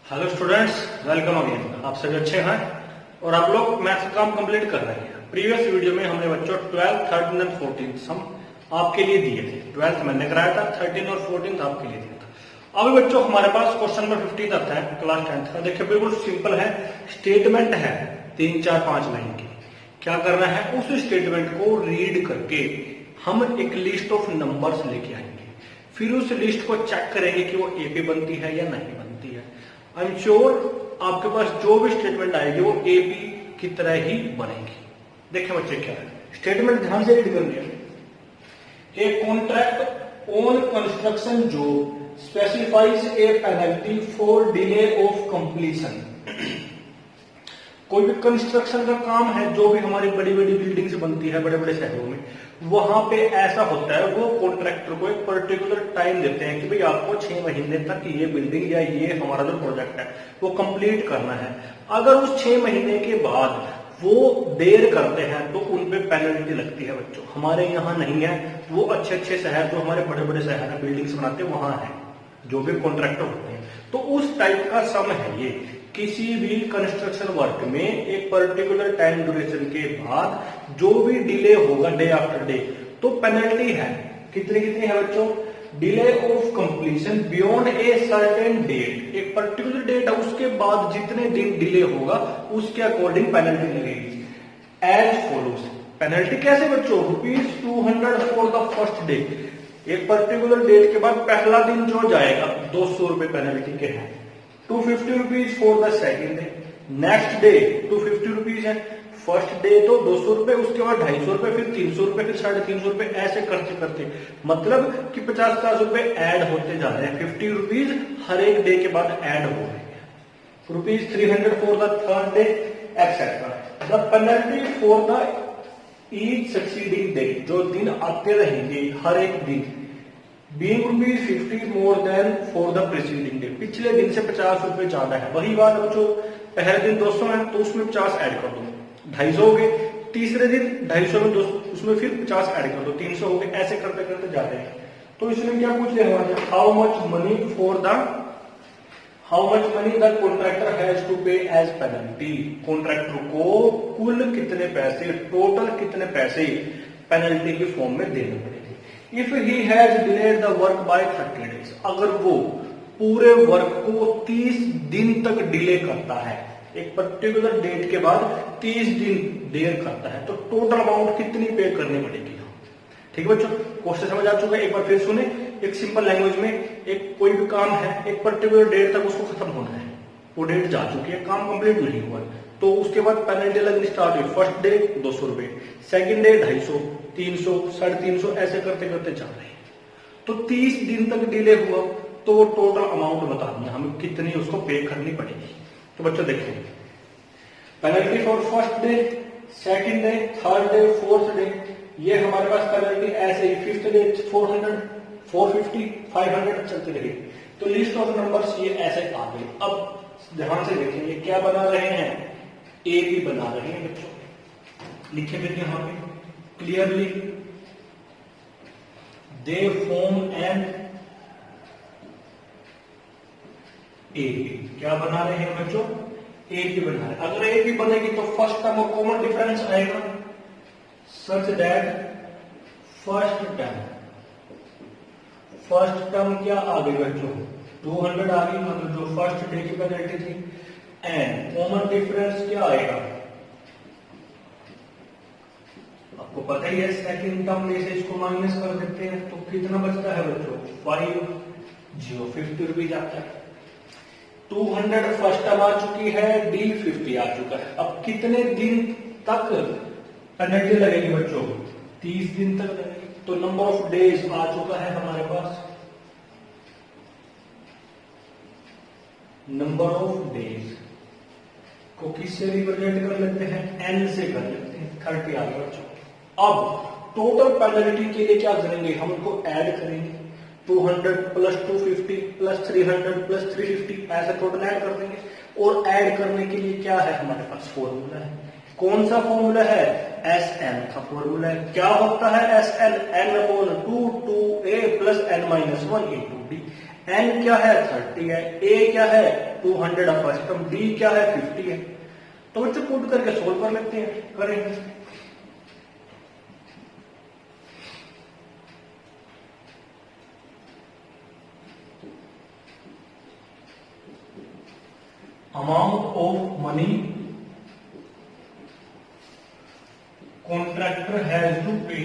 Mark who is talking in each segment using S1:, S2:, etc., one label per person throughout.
S1: Hello students, welcome again. आप सभी अच्छे हैं और आप लोग मैथ्स का काम कंप्लीट कर रहे हैं। प्रीवियस वीडियो में हमने बच्चों 12, 13 और 14 सम आपके लिए दिए थे। 12th मैंने कराया था, 13 और 14 आपके लिए दिया था। अभी बच्चों हमारे पास क्वेश्चन नंबर 15 तक है क्लास 10th का। देखिए बिल्कुल सिंपल है, स्टेटमेंट है 3, 4, 5 लाइन की। क्या करना है, उस स्टेटमेंट को रीड करके हम एक लिस्ट ऑफ नंबर्स लेके आएंगे। फिर उस लिस्ट को चेक करेंगे कि वो ए पे बनती है या नहीं बनती है। आई एम श्योर आपके पास जो भी स्टेटमेंट आएगी वो ए पी की तरह ही बनेगी। देखिए बच्चे क्या है स्टेटमेंट, ध्यान से रीड करिए। A contract on construction job specifies A penalty for delay of completion. कोई भी कंस्ट्रक्शन का काम है, जो भी हमारी बड़ी बड़ी बिल्डिंग्स बनती है बड़े बड़े शहरों में, वहां पे ऐसा होता है, वो कॉन्ट्रैक्टर को एक पर्टिकुलर टाइम देते हैं कि भाई आपको 6 महीने तक ये बिल्डिंग या ये हमारा जो प्रोजेक्ट है वो कंप्लीट करना है। अगर उस 6 महीने के बाद वो देर करते हैं तो उन पे पेनल्टी लगती है बच्चों। हमारे यहाँ नहीं है, वो अच्छे अच्छे शहर जो हमारे बड़े बड़े शहर है बिल्डिंग्स बनाते हैं वहां है जो भी कॉन्ट्रैक्टर होते हैं। तो उस टाइप का सम है ये। किसी भी कंस्ट्रक्शन वर्क में एक पर्टिकुलर टाइम ड्यूरेशन के बाद जो भी डिले होगा डे आफ्टर डे, तो पेनल्टी है। कितनी कितनी है बच्चों? Delay of completion beyond a certain date, एक पर्टिकुलर डेट है उसके बाद जितने दिन डिले होगा उसके अकॉर्डिंग पेनल्टी लगेगी। एज फॉलोज, पेनल्टी कैसे बच्चों? ₹200 फॉर द फर्स्ट डे, एक पर्टिकुलर डेट के बाद पहला दिन जो जाएगा 200 रुपए पेनल्टी के हैं। 250 rupees for the second day, next day 250 rupees है। फर्स्ट डे तो 200 रुपए, उसके बाद 250 रुपए, फिर 300 रुपए, फिर 350 रुपए, ऐसे करते करते मतलब कि 50-50 रुपए ऐड होते जा रहे हैं। 50 रुपीज हर एक डे के बाद ऐड हो रहे हैं। ₹300 for the third day etcetera. The penalty for the each succeeding day, जो दिन आते रहेंगे हर एक दिन, being ₹50 more than for the preceding day, पिछले दिन से 50 रुपए ज्यादा है। वही बात बच्चों, पहले दिन 200 है तो उसमें 50 ऐड कर दो, 250 हो गए। तीसरे दिन 250 में 200, उसमें फिर 50 ऐड कर दो, 300 हो गए। ऐसे करते करते जाते हैं। तो इसमें क्या पूछ रहे हैं, how much money the contractor has to pay as penalty, contractor को कुल कितने पैसे, टोटल कितने पैसे पेनल्टी के फॉर्म में देने पड़ेंगे। If he has delayed the work by 30 days, अगर वो पूरे वर्क को 30 दिन तक डिले करता है, एक पर्टिकुलर डेट के बाद 30 दिन देर करता है, तो टोटल अमाउंट कितनी पे करनी पड़ेगी। ठीक है बच्चों, क्वेश्चन समझ आ चुका है? एक बार फिर सुने, एक सिंपल लैंग्वेज में, एक कोई भी काम है एक पर्टिकुलर डेट तक उसको खत्म होना है, वो डेट जा चुकी है, काम कंप्लीट नहीं हुआ, तो उसके बाद पेनल्टी लगनी स्टार्ट हुई। फर्स्ट डे 200 रुपए, सेकेंड डे 250, 300, 350, ऐसे करते करते जा रहे हैं। तो 30 दिन तक डिले हुआ तो टोटल अमाउंट बतानी है हमें, कितनी उसको पे करनी पड़ेगी। तो बच्चों देखिए, penalty for first day, second day, third day, fourth day, ये हमारे पास पेनल्टी ऐसे ही। फिफ्थ डे 400, 450, 500 चलते रहे। तो लिस्ट ऑफ नंबर्स ये ऐसे आ गए। अब ध्यान से देखेंगे क्या बना रहे हैं, ए बी बना रहे हैं बच्चों। लिखे फिर यहां पे clearly, they form N A B. क्या बना रहे हैं बच्चों? ए बी बना रहे हैं। अगर ए बी बनेगी तो फर्स्ट टर्म और कॉमन डिफरेंस आएगा, सच दैट फर्स्ट टर्म क्या आ गई बच्चों? 200 आ गई, मतलब जो फर्स्ट डे की पेनल्टी थी। एंड कॉमन डिफरेंस क्या आएगा? आपको पता ही है, सेकंड टर्म में से इसको माइनस कर देते हैं तो कितना बचता है बच्चों? 50 रुपीज आता है। 200 फर्स्ट टर्म आ चुकी है, डी 50 आ चुका है। अब कितने दिन तक पेनल्टी लगेगी बच्चों? 30 दिन तक लगेगी। तो नंबर ऑफ डेज आ चुका है हमारे पास। नंबर ऑफ डेज को किससे रिप्रेजेंट कर लेते हैं? एन से कर लेते हैं। 30 आ गया बच्चों। अब टोटल पेनल्टी के लिए क्या करेंगे, हम उनको ऐड करेंगे। 200 प्लस 250 प्लस 300 प्लस 350, ऐसे टोटल ऐड कर देंगे। और ऐड करने के लिए क्या है हमारे पास? फॉर्मूला है। कौन सा फॉर्मूला है? एस एन का फॉर्मूला है। क्या होता है S N? N upon two A plus N minus one into D. N क्या है? 30 है। ए क्या है? 200 ऑफ फर्स्ट टर्म। डी क्या है? 50 है। तो बच्चों पुट करके सोल्व कर लेते हैं, करेंगे। Amount of money contractor has to pay.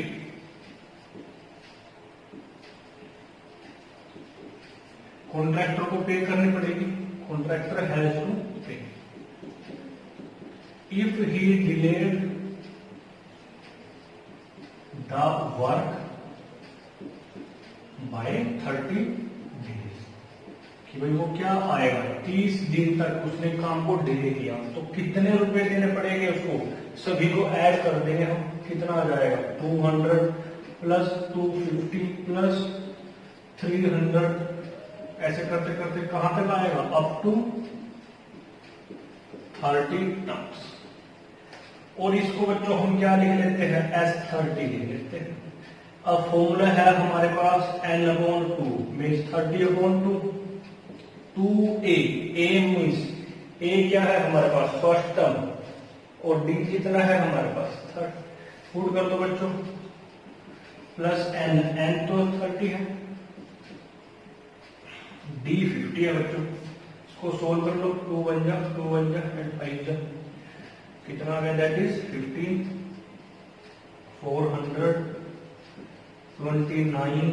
S1: Contractor को पे करनी पड़ेगी। Contractor has to pay if he delayed the work by 30 days. कि भाई वो क्या आएगा? 30 दिन तक उसने काम को डिले किया, तो कितने रुपए देने पड़ेंगे उसको? सभी को ऐड कर देंगे हम। कितना आ जाएगा? 200 प्लस 250 प्लस 300, ऐसे करते करते कहां तक आएगा? Up to 30 terms. और इसको बच्चों हम क्या लिख लेते हैं? S30 लिख लेते हैं। अब फॉर्मूला है हमारे पास n upon 2 means 30 upon 2a। a means a क्या है हमारे पास? First term. और d कितना है हमारे पास? 30। पुट कर दो बच्चों। प्लस n तो 30 है, d 50 है बच्चों। इसको सोल्व कर लो। 2 1 जा 2 1 जा एंड 5 जा, कितना आ गया? That is 15 429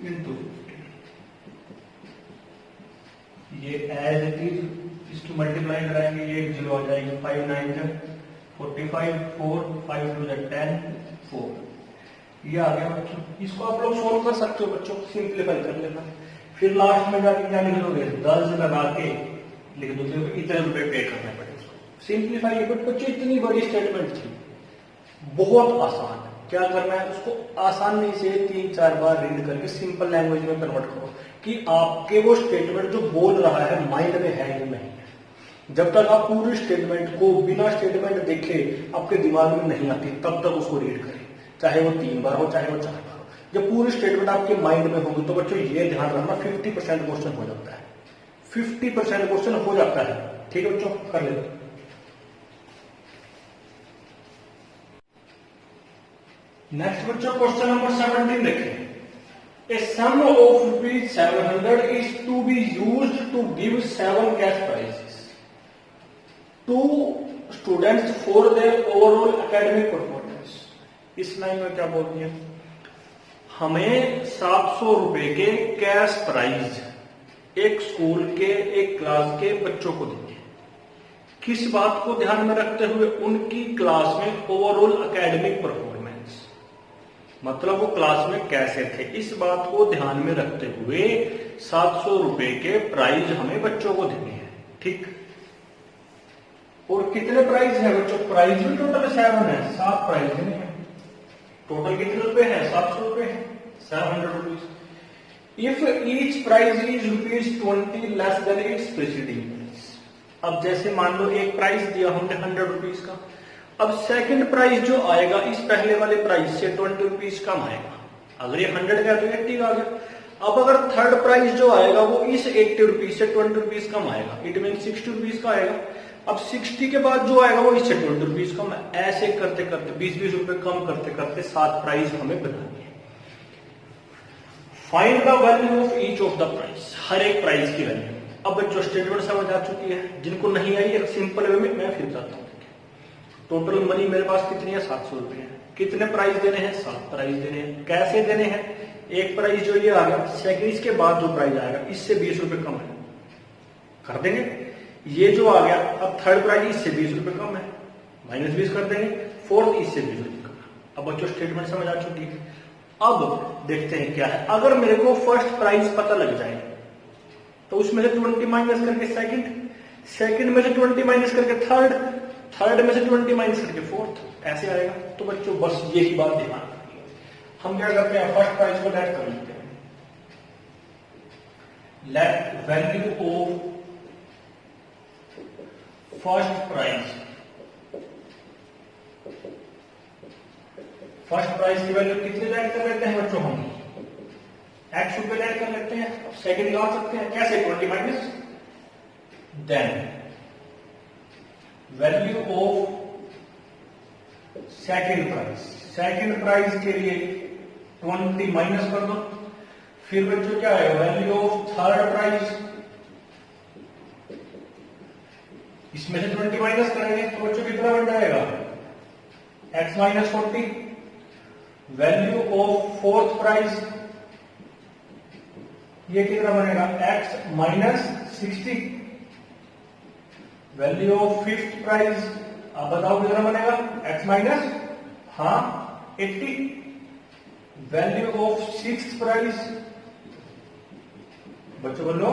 S1: into 15। ये एज इट इज इसकी मल्टीप्लाई कराएंगे, ये 1 जीरो आ जाएगी। 5 9 जा 45 4 5 2 10 4। ये आ गया बच्चों। इसको आप लोग सोल्व कर सकते हो बच्चों, सिंप्लीफाई कर लेना। फिर लास्ट में जाके क्या लिख दोगे? 10 लगा के लिख दोगे इतने रुपए पे करने पड़े। सिंप्लीफाई। बट बच्चों इतनी बड़ी स्टेटमेंट थी, बहुत आसान। क्या करना है? उसको आसानी से 3-4 बार रीड करके सिंपल लैंग्वेज में कन्वर्ट करो कि आपके वो स्टेटमेंट जो बोल रहा है माइंड में है या नहीं है। जब तक आप पूरी स्टेटमेंट को बिना स्टेटमेंट देखे आपके दिमाग में नहीं आती, तब तक उसको रीड करें, चाहे वो 3 बार हो चाहे वो 4 बार हो। जब पूरी स्टेटमेंट आपके माइंड में होगी तो बच्चों ये ध्यान रखना 50% क्वेश्चन हो जाता है। 50% क्वेश्चन हो जाता है। ठीक है बच्चों, कर लेते। नेक्स्ट बच्चों क्वेश्चन नंबर 17 देखें। A sum of ₹700 is to be used to give 7 cash prizes to students for their overall academic performance. इस लाइन में क्या बोल दिया? हमें 700 रुपए के कैश प्राइज एक स्कूल के एक क्लास के बच्चों को देंगे। किस बात को ध्यान में रखते हुए? उनकी क्लास में ओवरऑल एकेडमिक परफॉर्मेंस, मतलब वो क्लास में कैसे थे, इस बात को ध्यान में रखते हुए 700 रुपए के प्राइज हमें बच्चों को देने हैं। ठीक। और कितने प्राइज है बच्चों? प्राइज भी टोटल 7 है, 7 प्राइज देने हैं। टोटल कितने रुपए हैं? 700 रुपए है, 700 rupees. If each price is ₹20 less than its preceding price. अब जैसे मान लो एक प्राइस दिया हमने 100 रुपीज का, अब सेकंड प्राइस जो आएगा इस पहले वाले प्राइस से 20 रुपीज कम आएगा। अगर ये 100 का तो 80 आ गया। अब अगर थर्ड प्राइस जो आएगा वो इस 80 रुपीज से 20 रुपीज कम आएगा, इट मीन 60 रुपीज का आएगा। अब 60 के बाद जो आएगा वो इससे 20 रुपीज कम है। ऐसे करते करते 20-20 रुपए कम करते करते 7 प्राइस हमें बनानी है। Find the value of each of the price, हर एक प्राइस की वैल्यू। अब बच्चों स्टेटमेंट समझ आ चुकी है, जिनको नहीं आई है सिंपल वे में मैं फिर बताता हूँ। टोटल मनी मेरे पास कितनी है? 700 रुपए है। कितने प्राइस देने हैं? 7 प्राइस देने हैं। कैसे देने हैं? एक प्राइस जो ये आ गया, सेकंड इसके बाद जो प्राइस आएगा इससे 20 रुपए कम है, कर देंगे। ये जो आ गया, अब थर्ड प्राइस इससे 20 रुपए कम है, -20 कर देंगे। फोर्थ इससे 20 रुपए कम है। अब बच्चों स्टेटमेंट समझ आ चुकी है। अब देखते हैं क्या है। अगर मेरे को फर्स्ट प्राइस पता लग जाए तो उसमें से 20 माइनस करके सेकंड में से 20 माइनस करके थर्ड में से 20 माइनस करके फोर्थ, ऐसे आएगा। तो बच्चों बस यही बात ध्यान रखनी है। हम क्या करते हैं? फर्स्ट प्राइस को लेट कर लेते हैं। Let value of first price first price की वैल्यू कितनी ऐड कर लेते हैं बच्चों हम, x रुपए ऐड कर लेते हैं। अब सेकंड निकाल सकते हैं कैसे, 20 minus, then value of second price, second price के लिए 20 माइनस कर दो। फिर बच्चों क्या है, वैल्यू ऑफ थर्ड प्राइस, इसमें से 20 माइनस करेंगे तो बच्चों कितना बन जाएगा, x minus 40। Value of fourth price, ये कितना बनेगा, x minus 60। Value of fifth price, अब बताओ कितना बनेगा, x minus 80। Value of sixth price बच्चों बोलो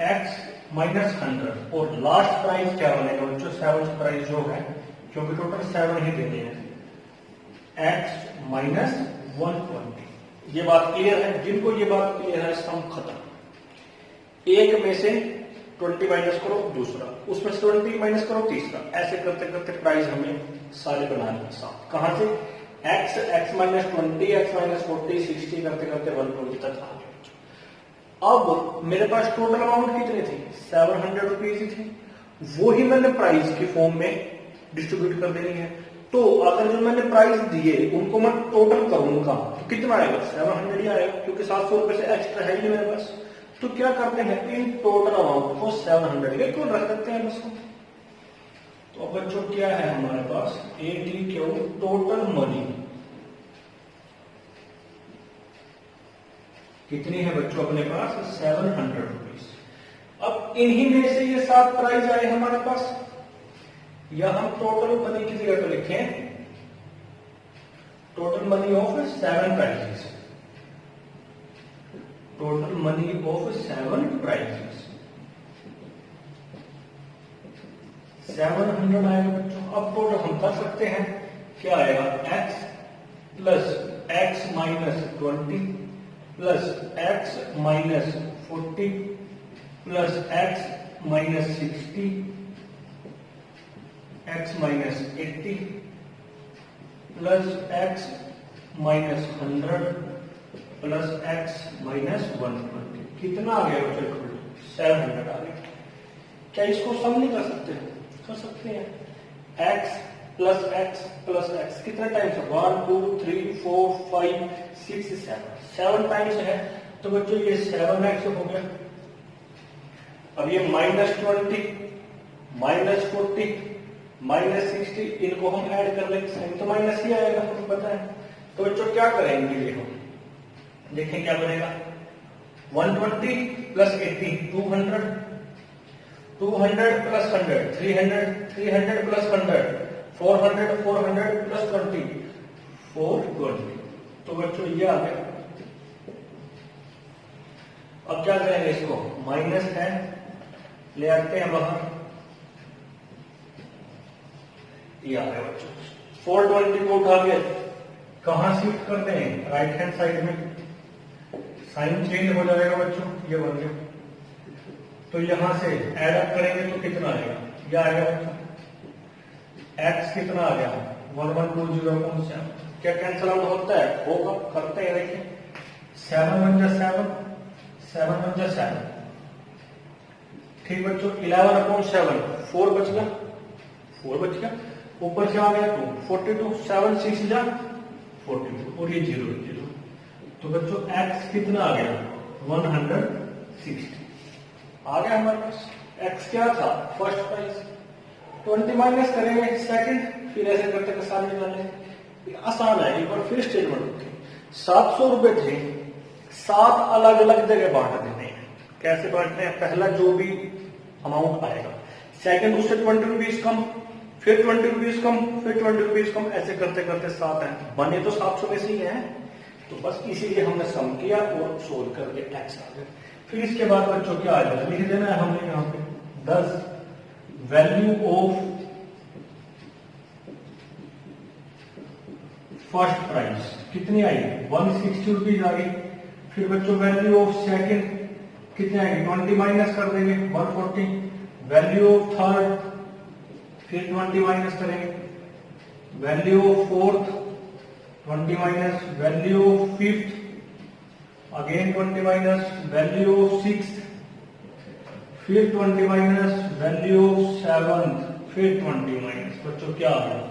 S1: x माइनस 100। और लास्ट प्राइस क्या बनेगा बच्चों, सेवंथ प्राइस जो है, क्योंकि टोटल 7 ही देने हैं, x माइनस 120। ये बात क्लियर है, जिनको ये बात क्लियर है सम खत्म। एक में से 20 माइनस करो दूसरा, उसमें से 20 माइनस करो तीसरा, ऐसे करते करते प्राइस हमें सारे बनाने साथ। कहां से, x माइनस 20, x माइनस 40, 60 करते करते 120 तक आ गए। अब मेरे पास टोटल अमाउंट कितनी थी, 700 रुपीज ही थी, वो ही मैंने प्राइस की फॉर्म में डिस्ट्रीब्यूट कर देनी है। तो अगर जो मैंने प्राइस दिए उनको मैं टोटल करूंगा तो कितना आएगा, 700 ही आएगा, क्योंकि 700 रुपए से एक्स्ट्रा है ही मेरे पास। तो क्या करते हैं, इन टोटल अमाउंट को 700 बिल्कुल रख देते हैं बस। तो अब बच्चों क्या है हमारे पास, ATQ टोटल मनी कितनी है बच्चों अपने पास, 700 रुपीज। अब इन्हीं में से ये 7 प्राइस आए हमारे पास, या हम टोटल मनी की जगह पर लिखें total money of 7 prices, total money of 7 prices 700 आएगा बच्चों। अब टोटल हम कर सकते हैं, क्या आएगा, x plus x minus 20 plus x minus 40 plus x minus 60, x minus 80 plus x minus 100 plus x minus 120। कितना आ गया बच्चों, 700 आ गया। क्या इसको सम नहीं कर सकते, कर सकते हैं। x plus x plus x कितना टाइम्स है, 1 2 3 4 5 6 7 टाइम्स है, तो बच्चों ये 7x हो गया। अब ये माइनस 20 माइनस 40 माइनस 60, इनको हम ऐड कर लेंगे, साइन तो माइनस ही आएगा, हमें पता है। तो बच्चों क्या करेंगे, ये हम देखें क्या बनेगा, 120 प्लस 80 200, 200 प्लस 100 300, 300 प्लस 100 400, 400 प्लस 20 420। तो बच्चों ये आ गया। अब क्या करेंगे, इसको माइनस 10 ले आते हैं बाहर, ये आ गया बच्चों। 420 को उठा के कहां शिफ्ट करते हैं, राइट हैंड साइड में, साइन चेंज हो जाएगा बच्चों, ये बन गया। तो यहां से ऐड अप करेंगे तो कितना आएगा, ये आएगा बच्चों, x कितना आ गया, 1120.7। क्या कैंसल आउट होता है, होगा, करते हैं, देखिए 7 बन जा 7, 7 बन जा 7, ठीक बच्चों। 11/7 4 बच गया, 4 बच गया, ऊपर से आ गया 2 42, 7 6 जा 42 और ये 0 0। तो बच्चों x कितना आ गया, 160 आ गया हमारे पास। x क्या था, फर्स्ट प्राइस, 20 माइनस करेंगे सेकंड, फिर ऐसे करते करते सारे निकालेंगे, आसान है। एक बार फिर स्टेटमेंट होती है, 700 रुपए थे, 7 अलग अलग जगह बांट देने हैं। कैसे बांटते हैं, पहला जो भी अमाउंट आएगा, सेकंड उससे 20 रुपीज कम, फिर 20 रुपीज कम, फिर 20 रुपीज कम, ऐसे करते करते 7 है, बने तो 700 में से ही है। तो बस इसीलिए हमने सम किया और सोल्व करके x आ गया। फिर इसके बाद बच्चों क्या आ जाएगा, लिख देना है हमने यहाँ पे 10 वैल्यू ऑफ फर्स्ट प्राइस कितनी आई, 160 रुपीज आ गई। फिर बच्चों वैल्यू ऑफ सेकंड कितनी आएगी, 20 माइनस कर देंगे 140। वैल्यू ऑफ थर्ड फिर 20 माइनस करेंगे value of fourth 20 minus value of fifth, again 20 minus value of sixth, फिर 20 माइनस वैल्यू ऑफ सेवंथ, फिर 20 माइनस। बच्चों क्या आ गया?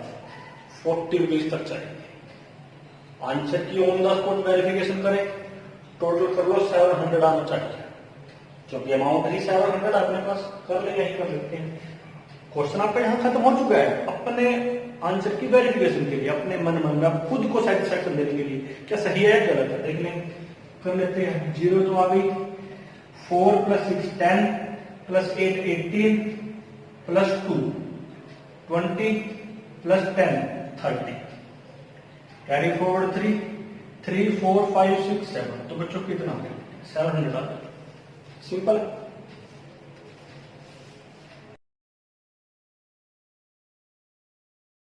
S1: 40 रुपीज तक चाहिए। आंसर की ऑन द स्पॉट वेरिफिकेशन करें, टोटल कर लो 700 आना चाहिए, क्योंकि अमाउंट ही 700 अपने पास, कर ले यही कर लेते हैं। क्वेश्चन आपका यहाँ खत्म हो चुका है। अपने आंसर की वेरिफिकेशन के लिए, अपने मन में आप खुद को सेटिस्फैक्शन देने के लिए, क्या सही है गलत है देख लें, कर लेते हैं। 0 तो आ गई, 4 + 6 10 + 8 18 + 2 20 + 10 30, कैरी फॉरवर्ड 3 3 4 5 6 7। तो बच्चों कितना हो गया? 700 आ गया। सिंपल।